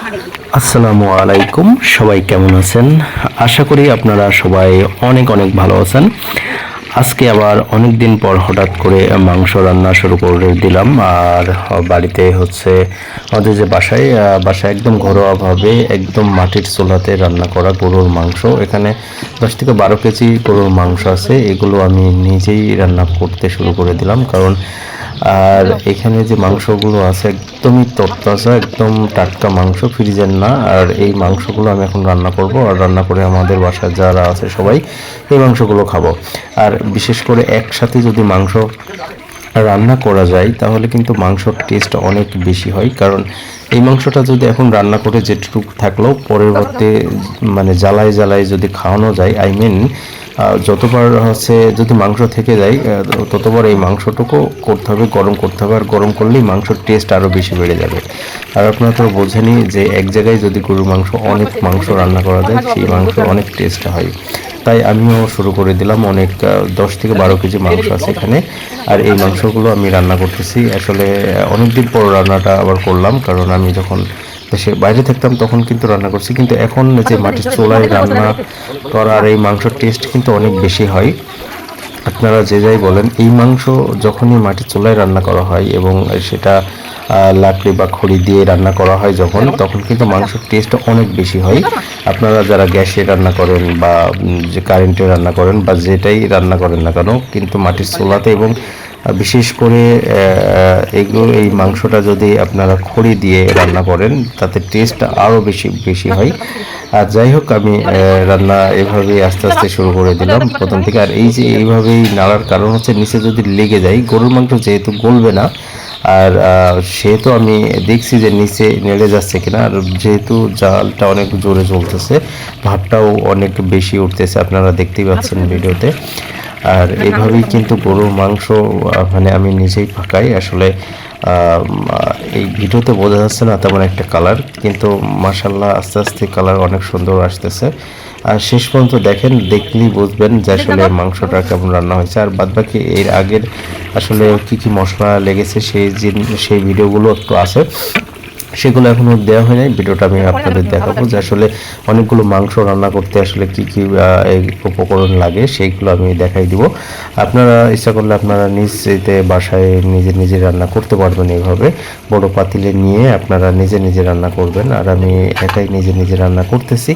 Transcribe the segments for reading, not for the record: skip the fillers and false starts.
আসসালামু আলাইকুম, সবাই কেমন আছেন? আশা করি আপনারা সবাই অনেক অনেক ভালো আছেন। আজকে আবার অনেক দিন পর হঠাৎ করে মাংস রান্না শুরু করে দিলাম। আর বাড়িতে হচ্ছে আমাদের যে বাসায় একদম ঘরোয়াভাবে একদম মাটির চুলাতে রান্না করা গরুর মাংস। এখানে 10 থেকে 12 কেজি গরুর মাংস আছে। এগুলো আমি নিজেই রান্না করতে শুরু করে দিলাম, কারণ আর এখানে যে মাংসগুলো আছে একদমই তরতাজা, একদম টাটকা মাংস, ফ্রিজের না। আর এই মাংসগুলো আমি এখন রান্না করব, আর রান্না করে আমাদের বাসায় যারা আছে সবাই এই মাংসগুলো খাবো। আর বিশেষ করে একসাথে যদি মাংস রান্না করা যায় তাহলে কিন্তু মাংসর টেস্ট অনেক বেশি হয়। কারণ এই মাংসটা যদি এখন রান্না করে যেটুকু থাকলেও পরবর্তী মানে জ্বালায় জ্বালায় যদি খাওয়ানো যায়, আই মিন যতবার হচ্ছে যদি মাংস থেকে যায় ততবার এই মাংসটুকু করতে হবে, গরম করতে হবে। আর গরম করলেই মাংসর টেস্ট আরও বেশি বেড়ে যাবে। আর আপনারা তো বোঝেনই যে এক জায়গায় যদি গরুর মাংস অনেক মাংস রান্না করা যায় সেই মাংস অনেক টেস্ট হয়। তাই আমিও শুরু করে দিলাম। অনেক 10 থেকে 12 কেজি মাংস আছে এখানে। আর এই মাংসগুলো আমি রান্না করতেছি। আসলে অনেকদিন পর রান্নাটা আবার করলাম, কারণ আমি যখন দেশে বাইরে থাকতাম তখন কিন্তু রান্না করছি, কিন্তু এখন যে মাটির চুলায় রান্না করার এই মাংসর টেস্ট কিন্তু অনেক বেশি হয়। আপনারা যে যাই বলেন, এই মাংস যখনই মাটির চুলায় রান্না করা হয় এবং সেটা লাকড়ি বা খড়ি দিয়ে রান্না করা হয় যখন, তখন কিন্তু মাংসের টেস্ট অনেক বেশি হয়। আপনারা যারা গ্যাসে রান্না করেন বা যে কারেন্টে রান্না করেন বা যেটাই রান্না করেন না কেন, কিন্তু মাটির চুলাতে এবং বিশেষ করে এই মাংসটা যদি আপনারা খড়ি দিয়ে রান্না করেন তাতে টেস্টটা আরও বেশি বেশি হয়। আর যাই হোক, আমি রান্না এভাবেই আস্তে আস্তে শুরু করে দিলাম প্রথম থেকে। আর এই যে এইভাবেই নাড়ার কারণ হচ্ছে নিচে যদি লেগে যায়, গরুর মাংস যেহেতু গলবে না, আর সেহেতু আমি দেখছি যে নিচে নেড়ে যাচ্ছে কিনা। আর যেহেতু জালটা অনেক জোরে জ্বলতেছে, ভাবটাও অনেক বেশি উঠতেছে, আপনারা দেখতেই পাচ্ছেন ভিডিওতে। আর এইভাবেই কিন্তু গরুর মাংস মানে আমি নিজেই পাকাই আসলে। এই ভিডিওতে বোঝা যাচ্ছে না তেমন একটা কালার, কিন্তু মাশাল্লাহ আস্তে আস্তে কালার অনেক সুন্দর আসতেছে। আর শেষ পর্যন্ত দেখেন, দেখলেই বুঝবেন যে আসলে মাংসটা কেমন রান্না হয়েছে। আর বাদবাকি এর আগের আসলে কি কি মশলা লেগেছে সেই ভিডিওগুলো একটু আছে, সেগুলো এখনো দেওয়া হয় নাই। ভিডিওটা আমি আপনাদের দেখাবো যে আসলে অনেকগুলো মাংস রান্না করতে আসলে কি কি এই উপকরণ লাগে সেইগুলো আমি দেখাই দিব। আপনারা ইচ্ছা করলে আপনারা নিজেতে বাসায় নিজে রান্না করতে পারবেন। এইভাবে বড় পাতিলে নিয়ে আপনারা নিজে রান্না করবেন। আর আমি একাই নিজে রান্না করতেছি।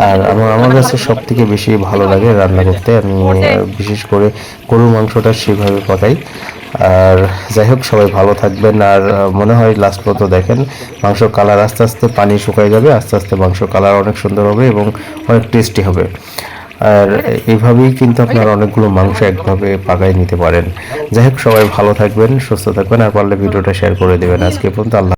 আর আমার কাছে সব থেকে বেশি ভালো লাগে রান্না করতে। আমি বিশেষ করে গরুর মাংসটা সেভাবে পাকাই। আর যাই হোক, সবাই ভালো থাকবেন। আর মনে হয় লাস্ট পর্যন্ত দেখেন মাংসর কালার আস্তে আস্তে পানি শুকায় যাবে, আস্তে আস্তে মাংসর কালার অনেক সুন্দর হবে এবং অনেক টেস্টি হবে। আর এইভাবেই কিন্তু আপনারা অনেকগুলো মাংস একভাবে পাকায় নিতে পারেন। যাই হোক, সবাই ভালো থাকবেন, সুস্থ থাকবেন, আর পারলে ভিডিওটা শেয়ার করে দেবেন। আজকে পর্যন্ত আল্লাহ।